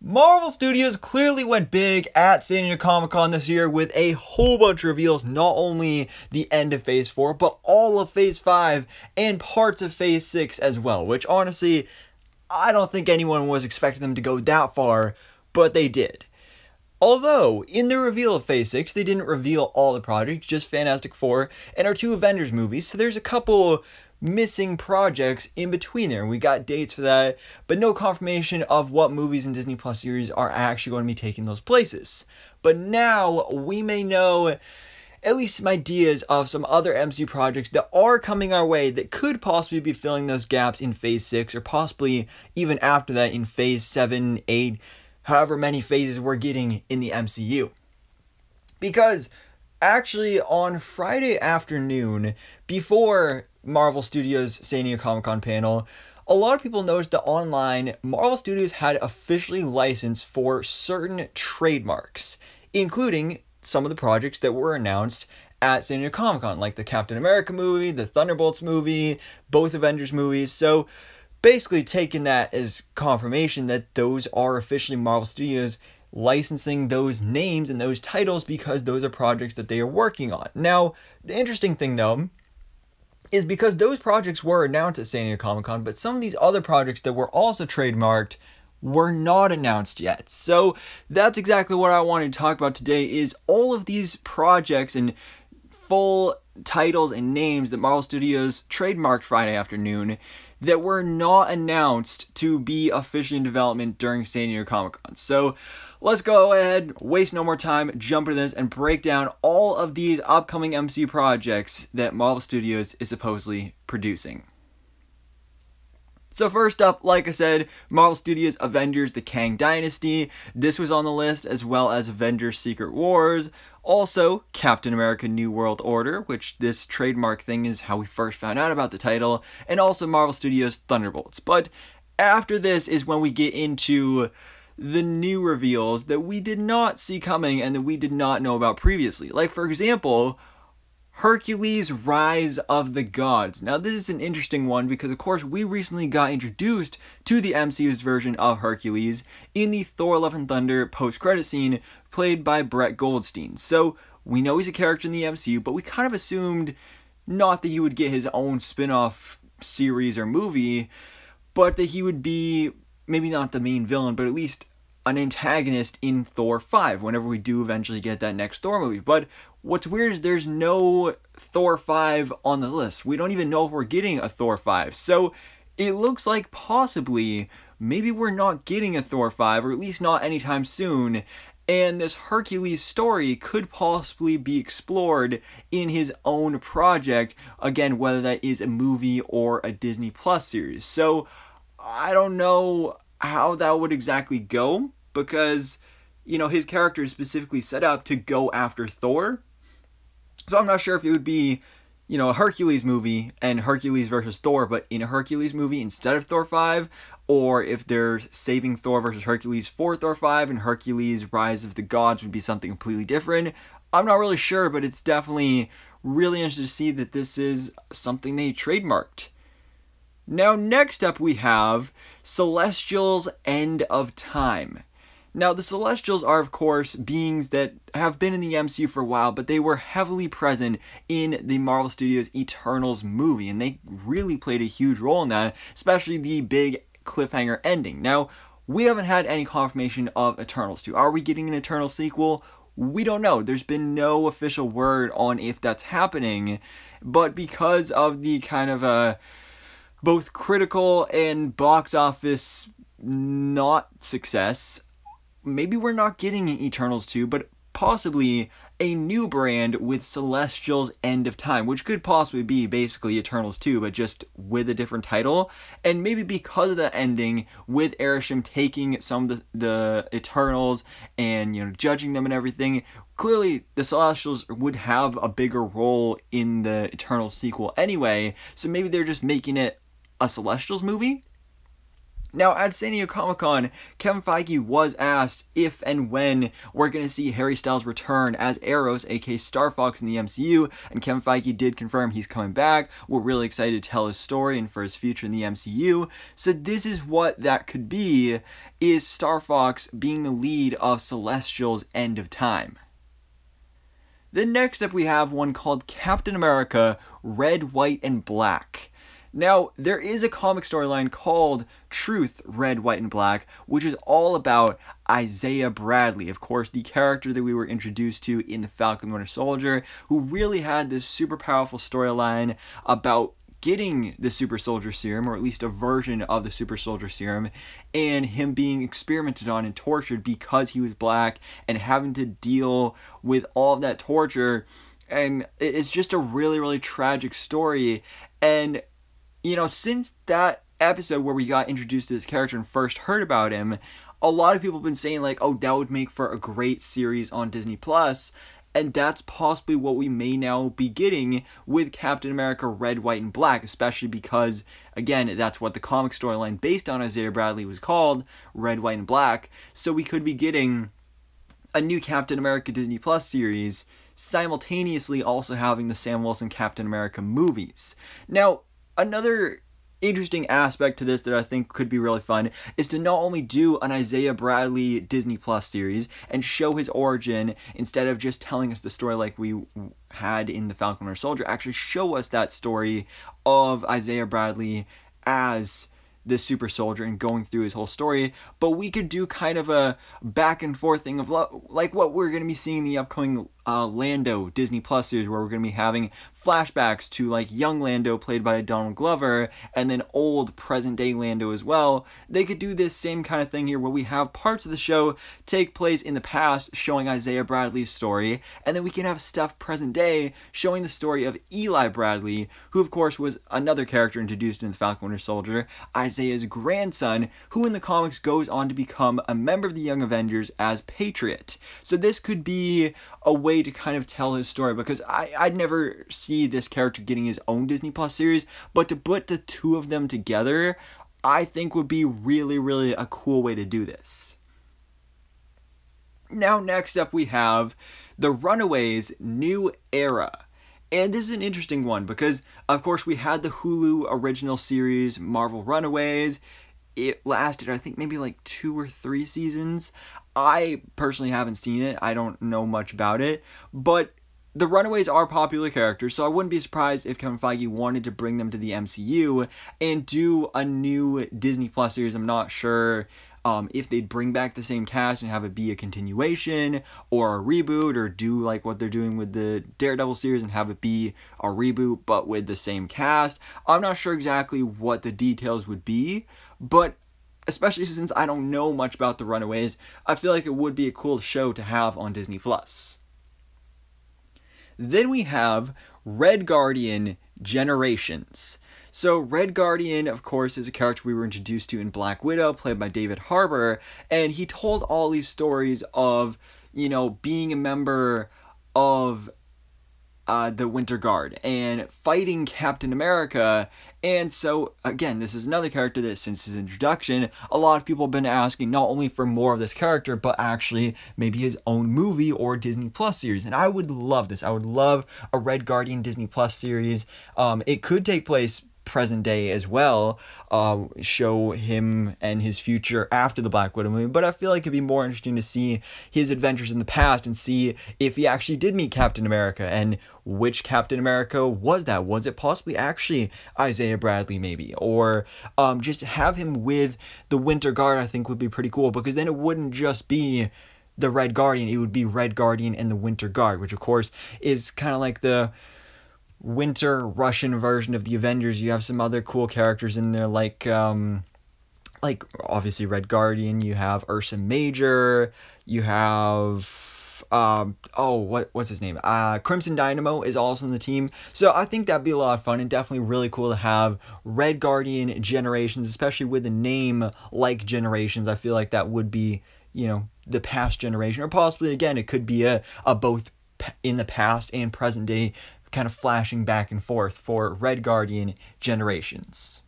Marvel Studios clearly went big at San Diego Comic-Con this year with a whole bunch of reveals, not only the end of Phase 4, but all of Phase 5 and parts of Phase 6 as well, which honestly, I don't think anyone was expecting them to go that far, but they did. Although, in the reveal of Phase 6, they didn't reveal all the projects, just Fantastic Four and our two Avengers movies, so there's a couple missing projects in between there. We got dates for that, but no confirmation of what movies and Disney Plus series are actually going to be taking those places. But now, we may know at least some ideas of some other MCU projects that are coming our way that could possibly be filling those gaps in Phase 6, or possibly even after that in Phase 7, 8, however many phases we're getting in the MCU. Because actually on Friday afternoon, before Marvel Studios San Diego Comic-Con panel, a lot of people noticed that online, Marvel Studios had officially licensed for certain trademarks, including some of the projects that were announced at San Diego Comic-Con, like the Captain America movie, the Thunderbolts movie, both Avengers movies. So basically taking that as confirmation that those are officially Marvel Studios licensing those names and those titles because those are projects that they are working on. Now, the interesting thing though is because those projects were announced at San Diego Comic-Con, but some of these other projects that were also trademarked were not announced yet. So that's exactly what I wanted to talk about today, is all of these projects and full titles and names that Marvel Studios trademarked Friday afternoon that were not announced to be officially in development during San Diego Comic-Con. So let's go ahead, waste no more time, jump into this, and break down all of these upcoming MCU projects that Marvel Studios is supposedly producing. So first up, like I said, Marvel Studios Avengers The Kang Dynasty. This was on the list, as well as Avengers Secret Wars. Also, Captain America New World Order, which this trademark thing is how we first found out about the title. And also Marvel Studios Thunderbolts. But after this is when we get into the new reveals that we did not see coming and that we did not know about previously. Like, for example, Hercules Rise of the Gods. Now, this is an interesting one because, of course, we recently got introduced to the MCU's version of Hercules in the Thor Love and Thunder post-credit scene played by Brett Goldstein. So, we know he's a character in the MCU, but we kind of assumed not that he would get his own spin-off series or movie, but that he would be maybe not the main villain, but at least an antagonist in Thor 5 whenever we do eventually get that next Thor movie. But what's weird is there's no Thor 5 on the list. We don't even know if we're getting a Thor 5. So it looks like possibly maybe we're not getting a Thor 5, or at least not anytime soon. And this Hercules story could possibly be explored in his own project, again, whether that is a movie or a Disney Plus series. So I don't know how that would exactly go, because, you know, his character is specifically set up to go after Thor. So I'm not sure if it would be, you know, a Hercules movie and Hercules versus Thor, but in a Hercules movie instead of Thor 5, or if they're saving Thor versus Hercules for Thor 5 and Hercules Rise of the Gods would be something completely different. I'm not really sure, but it's definitely really interesting to see that this is something they trademarked. Now, next up we have Celestials End of Time. Now, the Celestials are, of course, beings that have been in the MCU for a while, but they were heavily present in the Marvel Studios Eternals movie, and they really played a huge role in that, especially the big cliffhanger ending. Now, we haven't had any confirmation of Eternals 2. Are we getting an Eternals sequel? We don't know. There's been no official word on if that's happening, but because of the kind of both critical and box office not success, maybe we're not getting Eternals 2, but possibly a new brand with Celestials End of Time, which could possibly be basically Eternals 2, but just with a different title. And maybe because of that ending, with Arishem taking some of the Eternals and, you know, judging them and everything, clearly the Celestials would have a bigger role in the Eternals sequel anyway, so maybe they're just making it a Celestials movie. Now, at San Diego Comic-Con, Kevin Feige was asked if and when we're going to see Harry Styles return as Eros, aka Star Fox, in the MCU, and Kevin Feige did confirm he's coming back. We're really excited to tell his story and for his future in the MCU. So this is what that could be, is Star Fox being the lead of Celestial's End of Time. Then next up we have one called Captain America Red, White, and Black. Now, there is a comic storyline called Truth, Red, White, and Black, which is all about Isaiah Bradley, of course, the character that we were introduced to in The Falcon and Winter Soldier, who really had this super powerful storyline about getting the super soldier serum, or at least a version of the super soldier serum, and him being experimented on and tortured because he was black and having to deal with all of that torture. And it's just a really, really tragic story. And you know, since that episode where we got introduced to this character and first heard about him, a lot of people have been saying like, oh, that would make for a great series on Disney Plus. And that's possibly what we may now be getting with Captain America Red, White, and Black, especially because, again, that's what the comic storyline based on Isaiah Bradley was called, Red, White, and Black. So we could be getting a new Captain America Disney Plus series, simultaneously also having the Sam Wilson Captain America movies. Now, another interesting aspect to this that I think could be really fun is to not only do an Isaiah Bradley Disney Plus series and show his origin instead of just telling us the story like we had in The Falcon and Winter Soldier, actually show us that story of Isaiah Bradley as the super soldier and going through his whole story. But we could do kind of a back and forth thing of like what we're going to be seeing in the upcoming Lando Disney Plus series, where we're going to be having flashbacks to like young Lando played by Donald Glover and then old present day Lando as well. They could do this same kind of thing here where we have parts of the show take place in the past showing Isaiah Bradley's story, and then we can have stuff present day showing the story of Eli Bradley, who of course was another character introduced in The Falcon and Winter Soldier, Isaiah's grandson, who in the comics goes on to become a member of the Young Avengers as Patriot. So this could be a way to kind of tell his story, because I'd never see this character getting his own Disney Plus series, but to put the two of them together, I think would be really, really a cool way to do this. Now, next up we have the Runaways New Era. And this is an interesting one because, of course, we had the Hulu original series, Marvel Runaways. It lasted, I think, maybe like 2 or 3 seasons. I personally haven't seen it. I don't know much about it. But the Runaways are popular characters, so I wouldn't be surprised if Kevin Feige wanted to bring them to the MCU and do a new Disney Plus series. I'm not sure if they'd bring back the same cast and have it be a continuation or a reboot, or do like what they're doing with the Daredevil series and have it be a reboot but with the same cast. I'm not sure exactly what the details would be, but especially since I don't know much about the Runaways, I feel like it would be a cool show to have on Disney Plus. Then we have Red Guardian Generations. So Red Guardian, of course, is a character we were introduced to in Black Widow, played by David Harbour, and he told all these stories of, you know, being a member of the Winter Guard and fighting Captain America. And so, again, this is another character that since his introduction, a lot of people have been asking not only for more of this character, but actually maybe his own movie or Disney Plus series. And I would love this. I would love a Red Guardian Disney Plus series. It could take place present day as well, show him and his future after the Black Widow movie, but I feel like it'd be more interesting to see his adventures in the past and see if he actually did meet Captain America, and which Captain America was that? Was it possibly actually Isaiah Bradley maybe? Or just have him with the Winter Guard, I think would be pretty cool, because then it wouldn't just be the Red Guardian, it would be Red Guardian and the Winter Guard, which of course is kind of like the winter Russian version of the Avengers. You have some other cool characters in there, like obviously Red Guardian, you have Ursa Major, you have what's his name? Crimson Dynamo is also on the team. So I think that'd be a lot of fun and definitely really cool to have Red Guardian Generations, especially with a name like Generations. I feel like that would be, you know, the past generation, or possibly again it could be a both in the past and present day kind of flashing back and forth for Red Guardian Generations.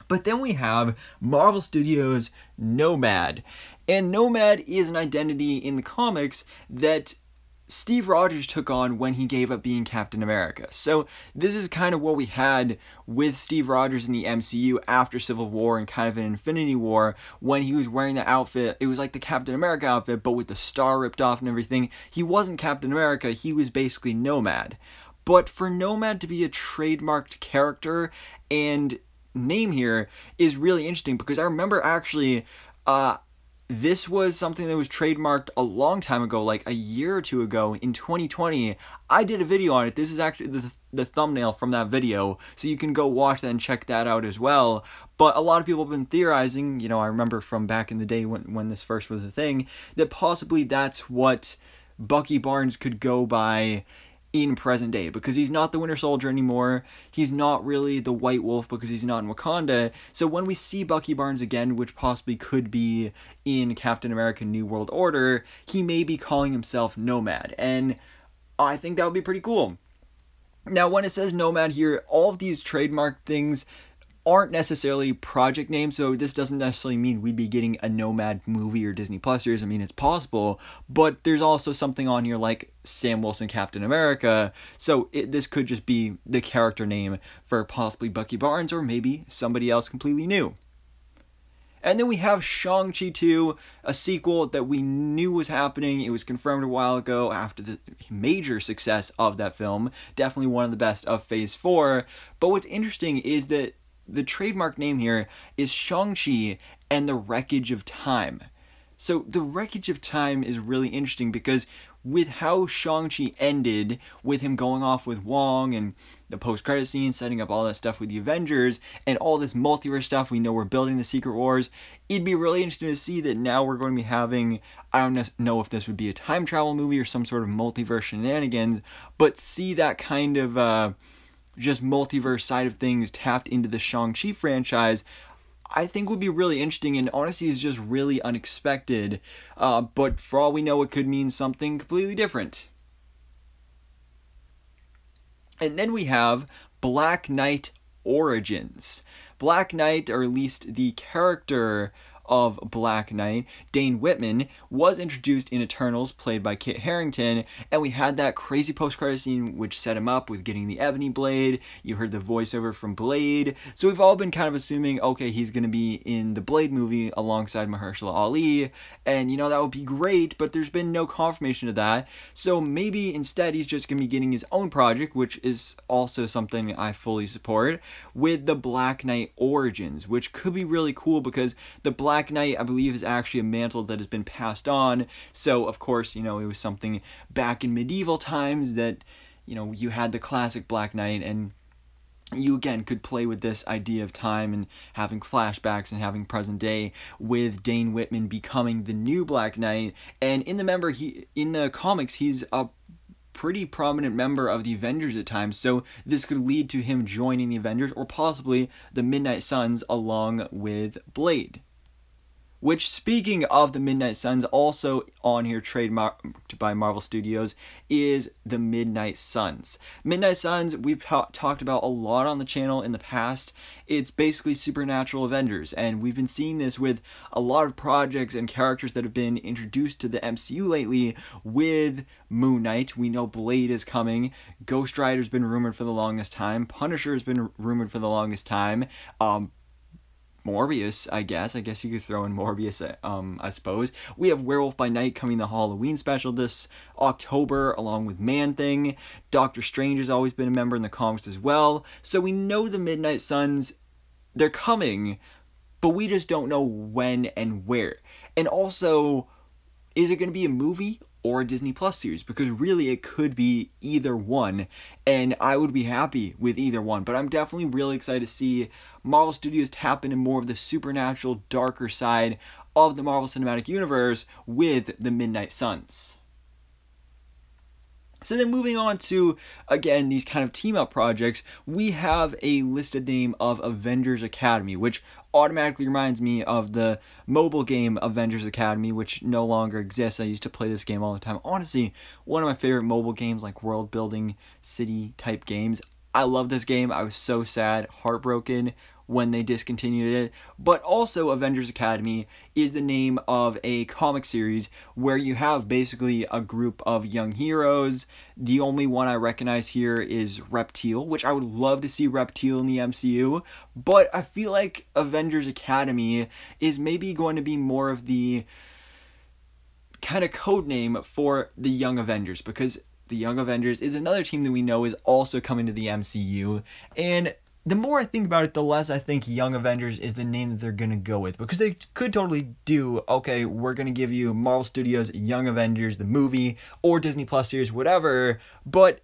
But then we have Marvel Studios' Nomad. And Nomad is an identity in the comics that Steve Rogers took on when he gave up being Captain America. So this is kind of what we had with Steve Rogers in the MCU after Civil War and kind of an Infinity War, when he was wearing the outfit. It was like the Captain America outfit, but with the star ripped off and everything. He wasn't Captain America, he was basically Nomad. But for Nomad to be a trademarked character and name here is really interesting, because I remember actually this was something that was trademarked a long time ago, like a year or two ago in 2020. I did a video on it. This is actually the thumbnail from that video, so you can go watch that and check that out as well. But a lot of people have been theorizing, you know, I remember from back in the day when this first was a thing, that possibly that's what Bucky Barnes could go by in present day, because he's not the Winter Soldier anymore. He's not really the White Wolf because he's not in Wakanda. So when we see Bucky Barnes again, which possibly could be in Captain America New World Order, he may be calling himself Nomad, and I think that would be pretty cool. Now, when it says Nomad here, all of these trademark things aren't necessarily project names, so this doesn't necessarily mean we'd be getting a Nomad movie or Disney Plus series. I mean, it's possible, but there's also something on here like Sam Wilson Captain America, so this could just be the character name for possibly Bucky Barnes, or maybe somebody else completely new. And then we have Shang Chi 2, a sequel that we knew was happening. It was confirmed a while ago after the major success of that film. Definitely one of the best of Phase 4. But what's interesting is that the trademark name here is Shang-Chi and the Wreckage of Time. So the Wreckage of Time is really interesting, because with how Shang-Chi ended, with him going off with Wong and the post-credit scene, setting up all that stuff with the Avengers, and all this multiverse stuff, we know we're building the Secret Wars, it'd be really interesting to see that now we're going to be having, I don't know if this would be a time travel movie or some sort of multiverse shenanigans, but see that kind of just multiverse side of things tapped into the Shang-Chi franchise, I think would be really interesting, and honestly is just really unexpected. But for all we know, it could mean something completely different. And then we have Black Knight Origins. Black Knight, or at least the character of Black Knight, Dane Whitman, was introduced in Eternals, played by Kit Harington, and we had that crazy post-credit scene which set him up with getting the Ebony Blade. You heard the voiceover from Blade, so we've all been kind of assuming, okay, he's going to be in the Blade movie alongside Mahershala Ali, and you know, that would be great, but there's been no confirmation of that, so maybe instead he's just going to be getting his own project, which is also something I fully support, with the Black Knight Origins, which could be really cool, because the Black Knight, I believe, is actually a mantle that has been passed on. So, of course, you know, it was something back in medieval times that, you know, you had the classic Black Knight, and you again could play with this idea of time and having flashbacks and having present day with Dane Whitman becoming the new Black Knight. And in the comics, he's a pretty prominent member of the Avengers at times, so this could lead to him joining the Avengers, or possibly the Midnight Suns along with Blade. Which, speaking of the Midnight Suns, also on here trademarked by Marvel Studios, is the Midnight Suns. Midnight Suns, we've talked about a lot on the channel in the past. It's basically supernatural Avengers, and we've been seeing this with a lot of projects and characters that have been introduced to the MCU lately. With Moon Knight, we know Blade is coming. Ghost Rider's been rumored for the longest time. Punisher has been rumored for the longest time. Morbius, I guess you could throw in Morbius, I suppose. We have Werewolf by Night coming the Halloween special this October, along with Man-Thing. Doctor Strange has always been a member in the comics as well. So we know the Midnight Suns, they're coming, but we just don't know when and where. And also, is it going to be a movie or a Disney Plus series? Because really it could be either one, and I would be happy with either one, but I'm definitely really excited to see Marvel Studios tap into more of the supernatural, darker side of the Marvel Cinematic Universe with the Midnight Suns. So then moving on to, again, these kind of team-up projects, we have a listed name of Avengers Academy, which automatically reminds me of the mobile game Avengers Academy, which no longer exists. I used to play this game all the time. Honestly, one of my favorite mobile games, like world-building, city-type games. I love this game. I was so sad, heartbroken when they discontinued it. But also Avengers Academy is the name of a comic series where you have basically a group of young heroes. The only one I recognize here is Reptile, which I would love to see Reptile in the MCU, but I feel like Avengers Academy is maybe going to be more of the kind of code name for the Young Avengers, because the Young Avengers is another team that we know is also coming to the MCU, and the more I think about it, the less I think Young Avengers is the name that they're going to go with, because they could totally do, okay, we're going to give you Marvel Studios Young Avengers, the movie, or Disney Plus series, whatever, but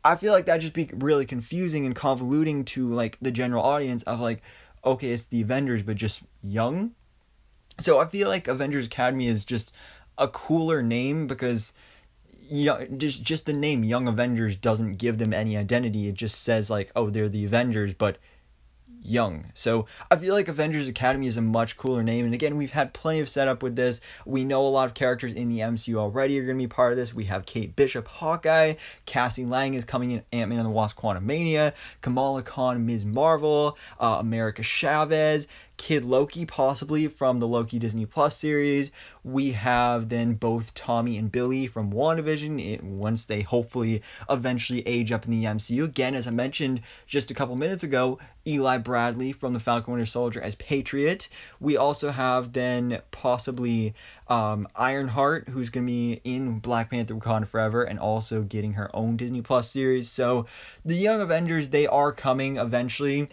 I feel like that'd just be really confusing and convoluting to, like, the general audience of, like, okay, it's the Avengers, but just young. So I feel like Avengers Academy is just a cooler name, because just the name Young Avengers doesn't give them any identity. It just says, like, oh, they're the Avengers, but young. So I feel like Avengers Academy is a much cooler name, and again, we've had plenty of setup with this. We know a lot of characters in the MCU already are going to be part of this. We have Kate Bishop, Hawkeye, Cassie Lang is coming in Ant-Man and the Wasp: Quantumania, Kamala Khan, Ms. Marvel, America Chavez, Kid Loki possibly from the Loki Disney Plus series. We have then both Tommy and Billy from WandaVision once they hopefully eventually age up in the MCU. Again, as I mentioned just a couple minutes ago, Eli Bradley from the Falcon Winter Soldier as Patriot. We also have then possibly Ironheart, who's going to be in Black Panther Wakanda Forever and also getting her own Disney Plus series. So the Young Avengers, they are coming eventually.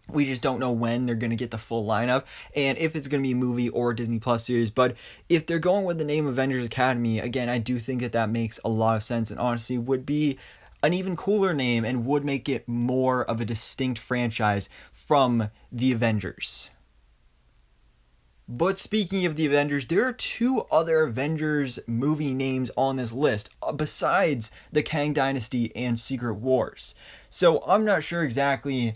We just don't know when they're going to get the full lineup and if it's going to be a movie or a Disney Plus series. But if they're going with the name Avengers Academy, again, I do think that that makes a lot of sense and honestly would be an even cooler name and would make it more of a distinct franchise from the Avengers. But speaking of the Avengers, there are two other Avengers movie names on this list besides the Kang Dynasty and Secret Wars. So I'm not sure exactly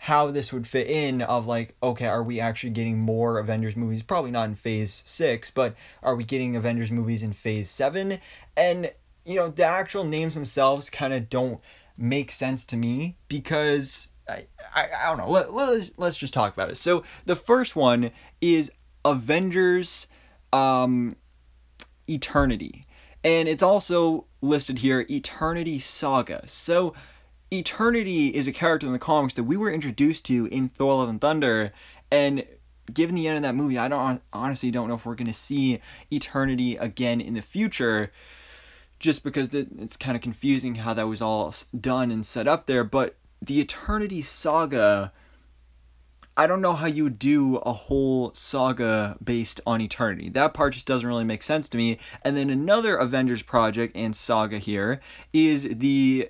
how this would fit in of, like, okay, are we actually getting more Avengers movies? Probably not in phase 6, but are we getting Avengers movies in phase 7? And, you know, the actual names themselves kind of don't make sense to me because I don't know. Let's just talk about it. So the first one is Avengers Eternity, and it's also listed here Eternity Saga. So Eternity is a character in the comics that we were introduced to in Thor: Love and Thunder, and given the end of that movie, I honestly don't know if we're going to see Eternity again in the future, just because it's kind of confusing how that was all done and set up there. But the Eternity Saga, I don't know how you would do a whole saga based on Eternity. That part just doesn't really make sense to me. And then another Avengers project and saga here is the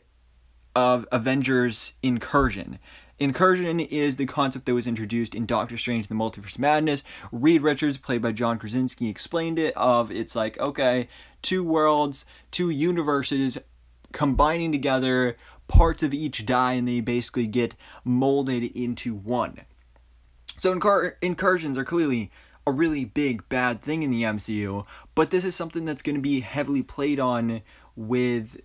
Avengers Incursion. Incursion is the concept that was introduced in Doctor Strange: The Multiverse of Madness. Reed Richards, played by John Krasinski, explained it of, it's like, okay, two worlds, two universes combining together, parts of each die, and they basically get molded into one. So incursions are clearly a really big bad thing in the MCU, but this is something that's going to be heavily played on with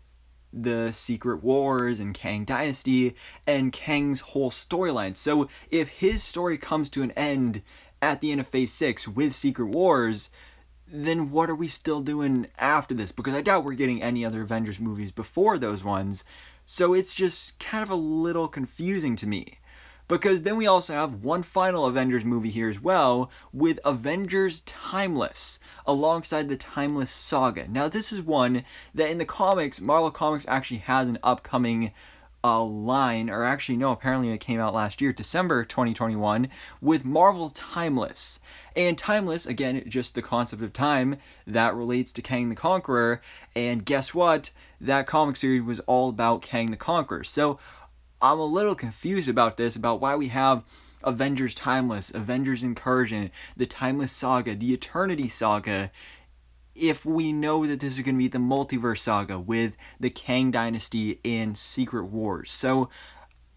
the Secret Wars and Kang Dynasty and Kang's whole storyline. So if his story comes to an end at the end of phase 6 with Secret Wars, then what are we still doing after this? Because I doubt we're getting any other Avengers movies before those ones. So it's just kind of a little confusing to me. Because then we also have one final Avengers movie here as well, with Avengers Timeless, alongside the Timeless Saga. Now this is one that in the comics, Marvel Comics actually has an upcoming line, or actually no, apparently it came out last year, December 2021, with Marvel Timeless. And Timeless, again, just the concept of time, that relates to Kang the Conqueror, and guess what? That comic series was all about Kang the Conqueror. So I'm a little confused about this, about why we have Avengers Timeless, Avengers Incursion, the Timeless Saga, the Eternity Saga, if we know that this is going to be the Multiverse Saga with the Kang Dynasty and Secret Wars. So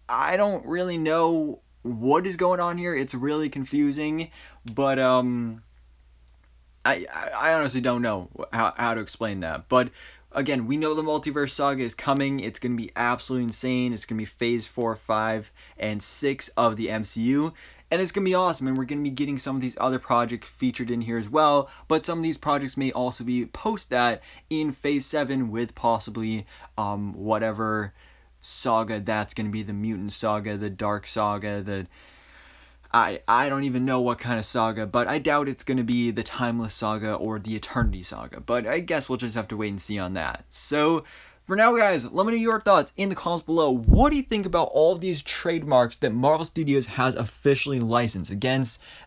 I don't really know what is going on here. It's really confusing, but I honestly don't know how to explain that. But again, we know the multiverse saga is coming. It's going to be absolutely insane. It's going to be phase 4, 5, and 6 of the MCU. And it's going to be awesome. And we're going to be getting some of these other projects featured in here as well. But some of these projects may also be post that in phase 7 with possibly whatever saga that's going to be. The mutant saga, the dark saga, the... I don't even know what kind of saga, but I doubt it's going to be the Timeless saga or the Eternity saga, but I guess we'll just have to wait and see on that. So, for now guys, let me know your thoughts in the comments below. What do you think about all of these trademarks that Marvel Studios has officially licensed?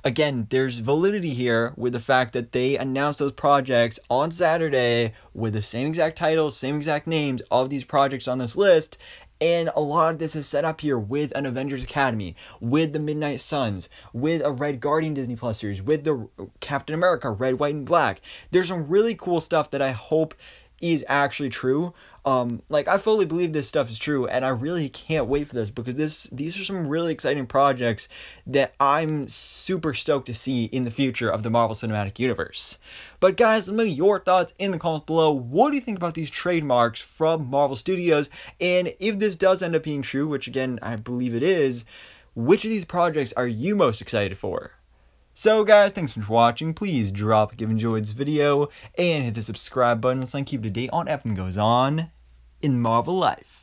Again, there's validity here with the fact that they announced those projects on Saturday with the same exact titles, same exact names of these projects on this list. And a lot of this is set up here with an Avengers Academy, with the Midnight Suns, with a Red Guardian Disney Plus series, with the Captain America Red, White, and Black. There's some really cool stuff that I hope is actually true. I fully believe this stuff is true, and I really can't wait for this because these are some really exciting projects that I'm super stoked to see in the future of the Marvel Cinematic Universe. But guys, let me know your thoughts in the comments below. What do you think about these trademarks from Marvel Studios? And if this does end up being true, which again, I believe it is, which of these projects are you most excited for? So guys, thanks for watching. Please drop a like if you enjoyed this video and hit the subscribe button so I can keep up to date on everything goes on in Marvel life.